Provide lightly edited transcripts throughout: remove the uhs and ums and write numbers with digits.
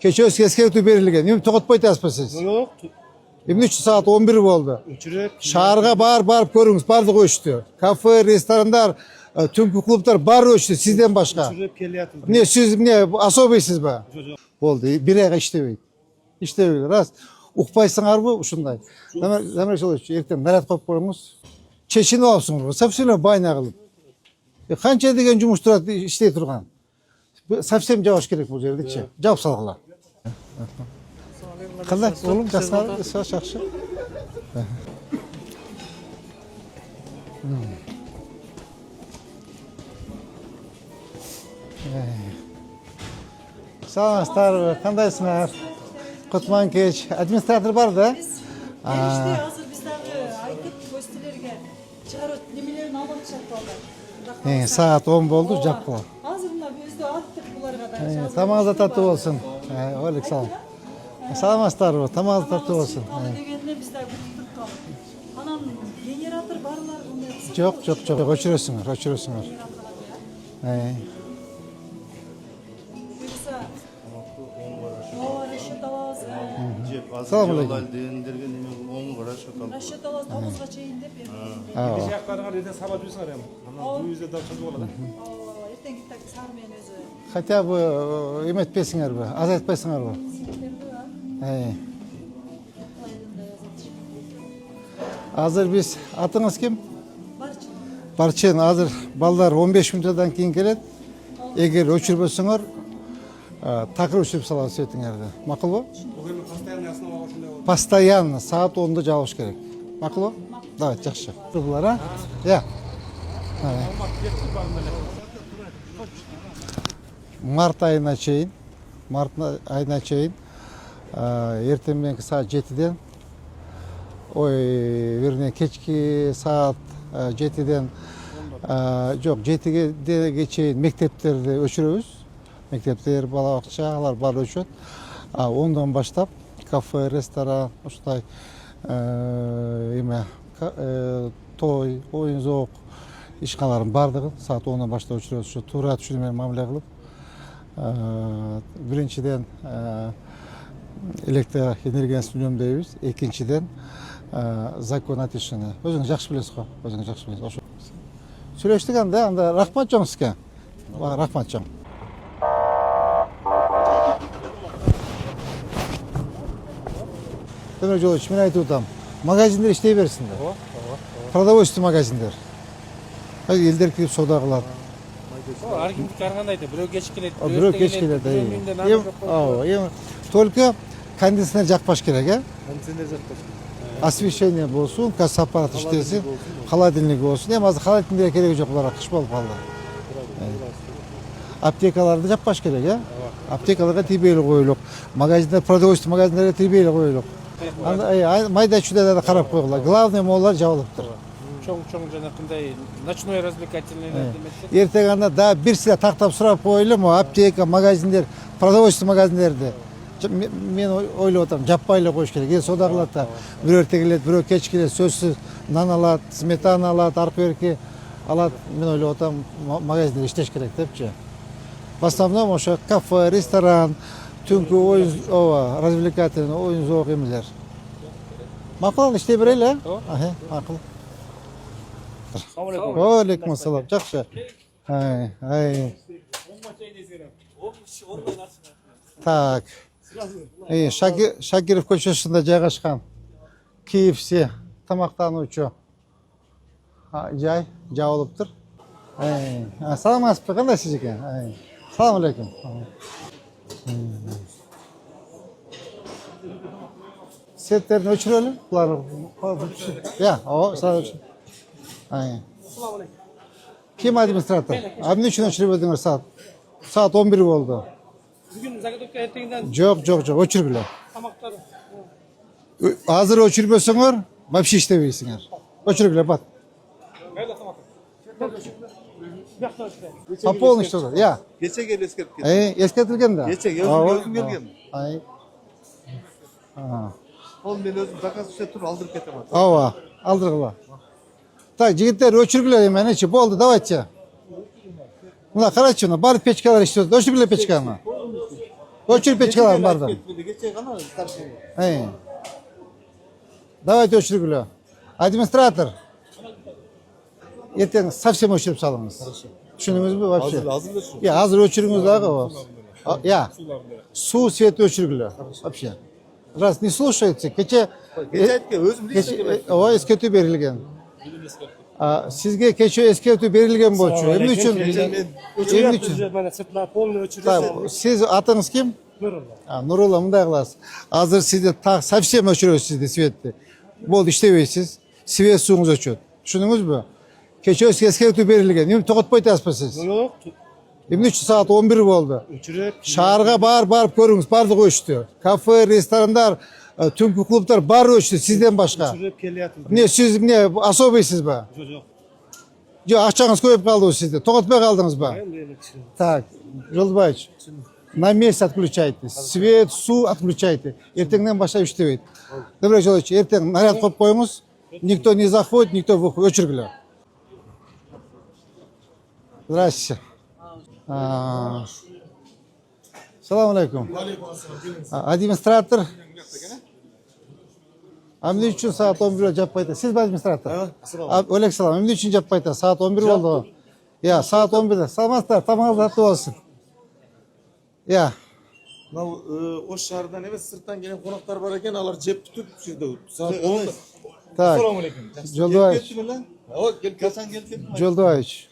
Keçöz keskertүү berilген. Эми токотпойт атпайсыз. Yok. Эми 3 saat 11 болду. Өчүрөт. Шаарга барып көрүңүз, бардыгы өчтү. Кафе, ресторандар, түнкү клубдар баары өчтү сизден башка. Өчүрөп келиятып. Эмне сиз эмне особыйсызбы? Жок. Болду, бир айга иштебейт. Иштебейт, рас. Укпайсыңарбы ушундай? Замир Жолович, эртең наряд коюп коюңуз. Чечинип алыпсыңарбы, совсем байна кылып. Канча деген жумуш турат иштей турган. Совсем жабыш керек бул жердичи. Жабып салгыла. Кандай oğlum жасыңар жакшы. Саламатсыздарбы, кандайсыңар? Кутман кеч. Администратор бар да? Келишти азыр биз дагы айтып гостелерге чыгарып немелерин алып атышат Saat 10 болду, жапкыла. Азыр мына өзү аттык буларга да. Тамагыңыз таттуу болсун. Алейкум салам. Саламатсыздарбы, тамагыңыз таттуу болсун. Дегенде биз дагы күттүк калып. Анан генератор барлар мындай. Жок, өчүрөсүңөр. Буйрса. Ооба, расчет алабыз. Жеп азыр Салам алейкум. жолдал дегендерге неме 10 расчет алып. Расчет алабыз 9га чейин деп эми. Ооба. Жақтарыңар еден сабат жүрсіңер эми. Анан бул үйүздө дал чыгып алат. Ооба, эртеңки так саар менен өзү. Хотя бы эметпейсиңерби, азайтпайсыңарбы? Азыр биз атыңыз ким? Барчы. Барчен, азыр балдар 15 мүнөттөн кийин келет. Эгер өчүрбөсөңөр, такыр өчүрүп салабыз сетиңерди. Макулбу? Бул эми постоянный основа ушундай болот. Постоянно саат 10-да жабыш керек. Макулбу? Давай, жакшы. Булар, а? Я. Март айына чейин, эртең мененки саат 7-ден, вернее, кечки саат 7-ден, жок, 7-ге чейин мектептерди өчүрөбүз. Мектептер, бала бакчалар баары өчөт. 10-дан баштап кафе, ресторан, ушундай той, оюн-зоок ишканалардын баардыгын саат 10-дан баштап өчүрөбүз. Ушу туура түшүнүү менен мамиле кылып, биринчиден электр энергиясын үнөмдөйбүз, экинчиден закон о тишине. Өзүңүз жакшы билесиз го, Ошо сүйлөштүк анда рахмат чоң сизге. Рахмат чоң. Замир Жолович, мен айтып атам, магазиндер иштей берсиндер. Продовольствие магазиндер. Элдер кирип соода кылат. Ар кимдики ар кандай да, бирөө кеч келет, Бирөө кеч келет. Только кондиционер жакпаш керек, Кондиционер жакпаш. Освещение болсун, касса аппарат иштесин, холодильник болсун. Эми азыр холодильник кереги жок, булар кыш болуп калды. Аптекаларды жаппаш керек, Аптекаларга тийбей коюлук. Магазиндер, продовольствие магазиндерге тийбей коюлук. Анда майда чүйдө да карап койгула. Главный моллар жабылыптыр. чоң жанакындай ночной развлекательный демекчи. Эртең анда да бир силе тактап сурап коелу, аптека, магазиндер, продовольствие магазиндерди. Мен ойлоп атам, жаппай эле коюш керек. Эл соода кылат да, бирөө эрте келет, бирөө кеч келет, сөзсүз нан алат, сметана алат, арпа берки алат. Мен ойлоп атам, магазиндер иштеш керек депчи. В основном ошо кафе, ресторан, түнкү оюн, развлекательный, оюн-зоок эмелер. Макул иштей берели, макул. Алейкум ассалам, жакшы. Так. Шакиров көчөсүндө жайгашкан KFC тамактануучу жай жабылыптыр. Саламатсызбы, кандайсыз экен? Салам алейкум. Сеттерин өчүрөлү, булар. Сразу. Салам алейкум. Ким администратор? Эмне үчүн өчүрүп өдүңөр саат? Саат 11 болду. Бүгүн заготовка эртеңден Жок, өчүргүлө. тамактар. Азыр өчүрбөсөңөр, вообще иштебейсиңер. Өчүргүлө, бат. Кайда тамактар? По полный что-то, я. Кече келип эскерткен. Эскертилген да. Кече өзүм келгем. Ол мен өзүм заказ иштеп туруп алдырып кетем. Ооба, алдыргыла. Так, жигиттер өчүргүлө эменечи, болду, давайте. Мына карачы, мына бар печкалар иштеп атат. Өчүргүлө печканы. Öçürüp çıkalım bardan. Geçecek ama starşın. Hey. Давайте öçürgülü. Администратор. Erten совсем öçürüp salınız. Düşündünüz mü? Вообще. Hazır da şu. Ya hazır öçürüngüz dağı o. Ya. Su свет öçürgülü. Вообще. Раз не слушаете, keçe Geçecek ki özüm o esketü berilgen. Sizge keçe esketü berilgen bolçu. Emin üçün. Emin üçün. Bana sırtlar polnu uçuruyor. Tamam. Siz atınız kim? Nurullah. Nurullah mı da klas. Hazır sizde tak совсем öçürüyorsunuz sizde svetli. Bol iştebeysiz. Svet suyunuz öçüyor. Düşündünüz mü? Keçe esketü berilgen. Emin toqutpaytasız siz. Yok. Emin 3 saat 11 oldu. Uçuruyor. Şaharga barıp görüңüz. Bardık ölçtü. Kafe, restoranlar, tümkü klublar bar ölçtü sizden başka. Uçuruyor keliyatım. Ne siz ne особыйсыз ba? Yok. Jo akçаңız köp kaldı o sizde. Toqutpay kaldınız ba? Ben de yemek için. Так, Жолдыбаевич, на месте отключайте. Свет, су отключайте. Ертеңнен башлап иштебейт. Добрый Жолдыбаевич, ертең наряд коюп коюңуз. Никто не заходит, никто выходит. Өчүргүлө. Здравствуйте. Салам алейкум. Администратор. Эмне үчүн саат 11 жаппайт? Сиз администратор? Алейкум салам. Эмне үчүн жаппайт? Саат 11 болду. Ya saat 11'de. Salmazlar tamamız tatlı olsun. Ya. O şehirden evet sırttan gelen konaklar var eken alar cep tutup şurada saat 10'da. Tak. Selamünaleyküm. Жолдыбаевич. Geçti mi lan? Kasan geldi mi? Жолдыбаевич.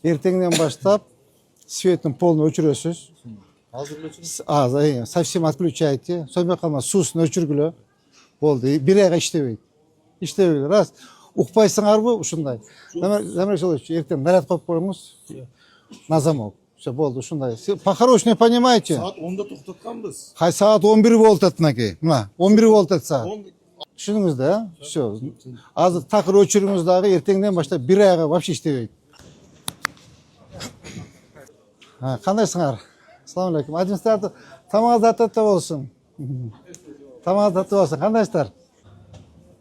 Ертеңнен баштап светін полный өчүрөсүз. Hazır ölçün. Совсем отключайте. Сонымен калма сусын өчүргүлө. Болду. Бир айга иштебейт. Иштебейт. Раз. Укпайсыңарбы ушундай. Замир Жолдыбаевич, ертең наряд коюп коюңуз. На замок. Все болду ушундай. По-хорошему понимаете? Saat 10'da toxtatkanбыз. Кай саат 11 болуп ататынаки. Мына 11 болуп атат саат. Түшүнүңүз да? Все. Азыр такыр өчүрүңүз дагы эртеңден баштап бир айга вообще иштебейт. Кандайсыңар? Ассаламу алейкум. Администратор тамагыңыз татты болсун. Тамагыңыз татты болсун. Кандайсыздар?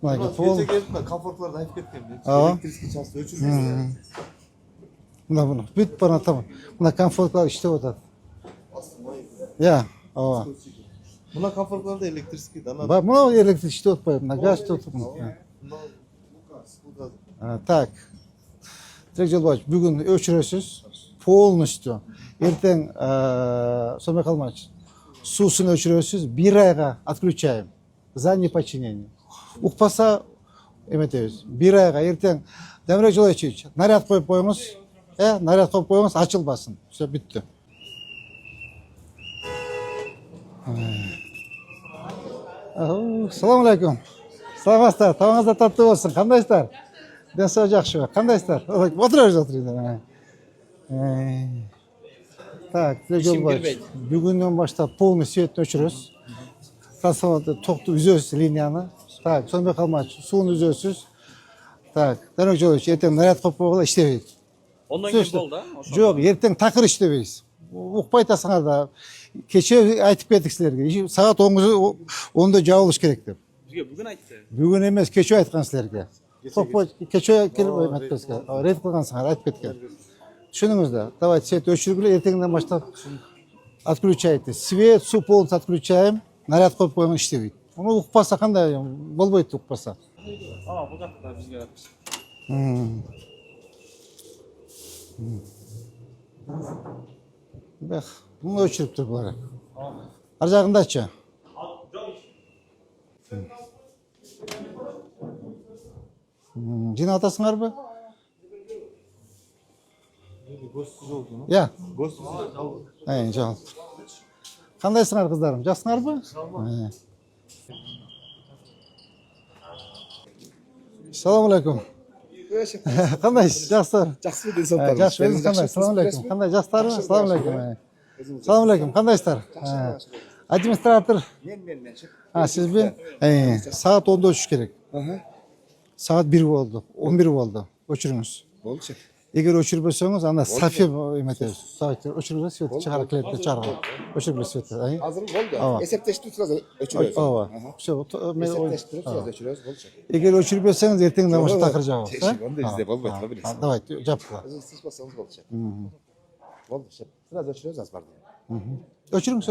Gece geldim ben konfortlardan hep gittim. Elektrikli çalıştı ölçün. Мына бүт бана тамам. Мына комфортлар иштеп атат. Я, ооба. Buna konfortlarda elektrikli dana. Мына электрик иштеп атпайбы, мына газ иштеп атат. Так. Тек Жолдыбаевич, бүгүн өчүрөсүз. Полностью. Эртең сомой калмачы. Сусын өчүрөсүз, бир айга отключаем. За неподчинение. Укпаса эметебиз. Бир айга эртең Демирбек Жолдыбаевич, наряд коюп коюңуз. Наряд коюп коюңуз, ачылбасын. Все бүттү. Салам алейкум. Саламатсыздар, табаңыздар татты болсун. Кандайсыздар? Денсаулык жакшыбы? Кандайсыздар? Отура. Так, Жолдыбаевич, бүгүндөн баштап полный светти өчүрөбүз. Трансформатор токту үзөбүз линияны. Так, сонбой калмачы, суун үзөбүз. Так, Демирбек Жолдыбаевич, эртең наряд коюп койгула иштебейт. Ondan kim oldu? Жок, эртең такыр иштебейбиз. Укпай атасыңар да. Кече айтып кеттик силерге. Саат 10'da жабылыш керек деп. Bugün ayıttı. Бүгүн эмес, кече айткан силерге. Кече келип эметпеске. Рет кылгансыңар, айтып кеткен. Түшүнүңүз да. Давайте свет өчүргүлө, эртеңден баштап отключайте. Свет, су полностью отключаем. Наряд коюп коюңуз иштебейт. Муну укпаса кандай болбойт укпаса. Aa bu da bizge yapmış. Бах, муну өчүрүп тур булар. Ар жагындачы. Жинап атасыңарбы? Gözsüz oldu mu? Я. Gözsüz. Жок. Кандайсыңар кыздарым? Жаксыңарбы? Салам алейкум. Кандайсыз? Жаксыздар? Жақсы денсаулықтарыңыз. Жакшы, өзүңүз кандай? Салам алейкум. Кандай жаксыздарбы? Салам алейкум. Салам алейкум. Кандайсыздар? Администратор. Мен. Сизби? Саат 10'da өчүш керек. Саат 1 болду. 11 болду. Өчүрүңүз. Болчу. Эгер өчүрбөсөңүз, анда совсем эметебиз. Давайте өчүргүлө свет чыгарып клепти чыгарган. Өчүргүлө свет. Hazır oldu. Ооба. Esepleşti turaz ölçüyoruz. Ооба. Все, мен Esepleşti turaz ölçüyoruz. Bolçu. Эгер өчүрбөсөңүз, эртеңден баштап такыр жабабыз. Onu da bizde bol baytma biliriz. Давайте, жапкыла. Siz bassanız bolçu. Boldu. Turaz ölçüyoruz az var diye. Öçürüңüz.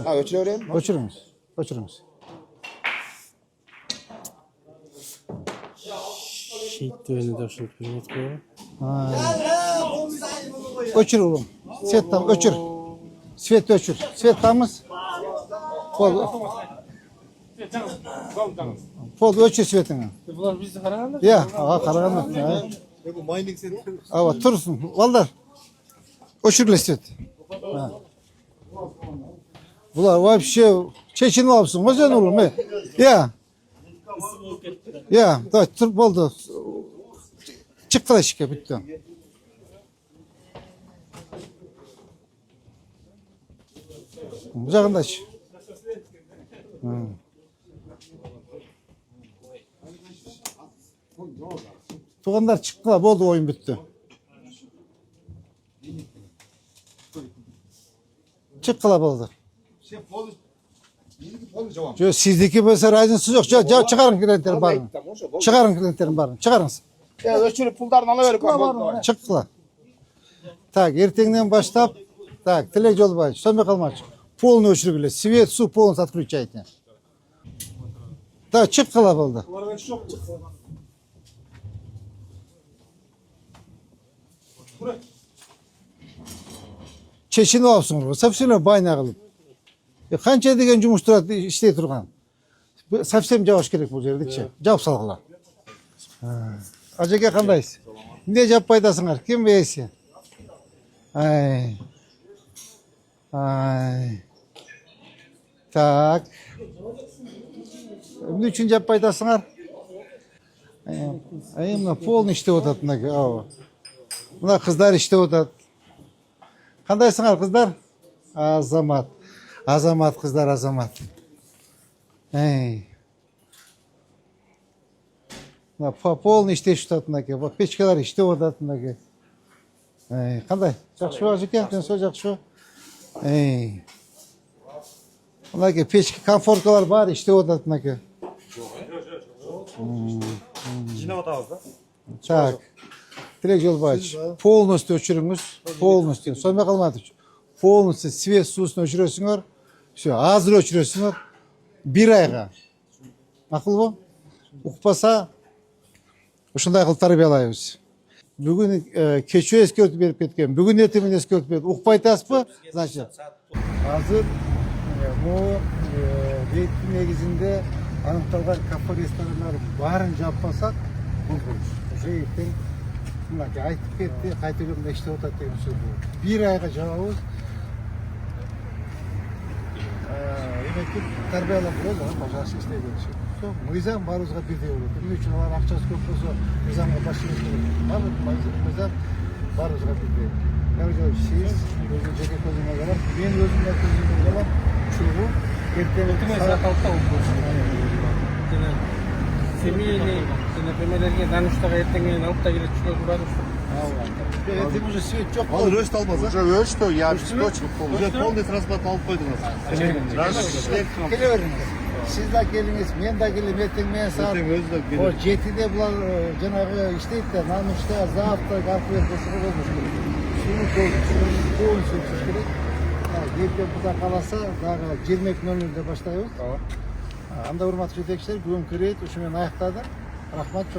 Ha öçürelim. Öçürüңüz. Şehit düğünü de şunu hürmet koyalım. Öçür oğlum. Svet tam öçür. Svet öçür. Svet tamız. Pol öçür svetini. Bunlar bizi Karahan'da. Ya, Karahan'da. Ya bu mining center. Ava tursun. Vallar. Öçürle svet. Bular вообще Çeçin olsun. O zaman olur mu? Ya. Ya, da tur oldu. Çıktı şike bitti. Bucağındaş. Tuğanlar çıktılar, oldu oyun bitti. Çıktılar oldu. Şey pol. Yeni pol cevap. Şu sizdeki mesela rayzınız yok. Çıkarın klientlerin barın. Çıkarın klientlerin barın. Çıkarınız. Ya öçürüp pullarını alıverin. Çıktılar. Tak, ertenden başlap, tak, Tilek Yolbaş, sönme kalmaç. Polunu ölçürgüle, sivet su polunu satkırıçaydı. Tak, çıktılar oldu. Çeşini olsun, sapsıyla bayna kılıp. Kança degen cumuşturat işley turgan. Sapsem cavaş gerek bu yerdikçe. Cevap salgılar. Acaba kandays? Ne cevap paydasınlar? Kim beysi? Ay. Tak. Ne üçün cevap paydasınlar? Ayımla polni işte odatındaki. Buna kızlar işte odat. Kandaysınlar kızlar? Azamat. Azamat kızlar azamat. Ey. Polni işte şu tatındaki. Peçkeler işte o tatındaki. Ey. Kanday? Жақсы azıcık ya. Ben soracak şu. Ey. Bunlar peçke konforkalar var işte o tatındaki. Жинап атабыз да. Так. Tilek Yolbaş. Polnosti öçürüңüz. Polnosti. Sonuna kalmadı. Polnosti свет сусын öçürөсүңөр. Şu azır öçürөсүңөр. Bir ayga. Makul bu? Ukpasa ушундай кылып тарбиялайбыз. Бүгүн кечээ эскертип берип кеткен. Бүгүн эртең эскертип берди. Укпай атасызбы? Значит, азыр бул рейдтин негизинде аныкталган кафе ресторандар баарын жаппасак, бул болуш. Уже эртең мынакей айтып кетти, кайтадан иштеп атат деген сөз. Bir айга жабабыз. Эметип тарбиялап болду, башкасы иштей беришет. Мыйзам баарыбызга бирдей болот. Эмне үчүн алар акчасы көп болсо, мыйзамга башчылык кылат. Мыйзам баарыбызга бирдей. Сиз өзүнүн жеке көзүңө карап, мен өзүмдүн көзүмө карап, чогуу эртең саат 6-та Жана семейный, жана пемелерге даныштага эртең менен алып да келет чүгө барып. Эртең уже свет жок. Ал рöst албаз. Уже өчтү, я обеспечил полностью. Уже полный транспорт алып койдуңуз. Келе бериңиз. Siz de geliniz, men de gelin, erteң мен saat Эртең өзү да o 7'de bular janagı işleyip de nanuçta, zaafta, kalkıver koşuğu olmuş gerek. Şunu koyun söküş gerek. Erteң buda kalasa, daha 20:00'de başlayıyoruz. Anda hurmatlı yetekçiler, bugün kredi, uşu men ayaktadım. Rahmat çok.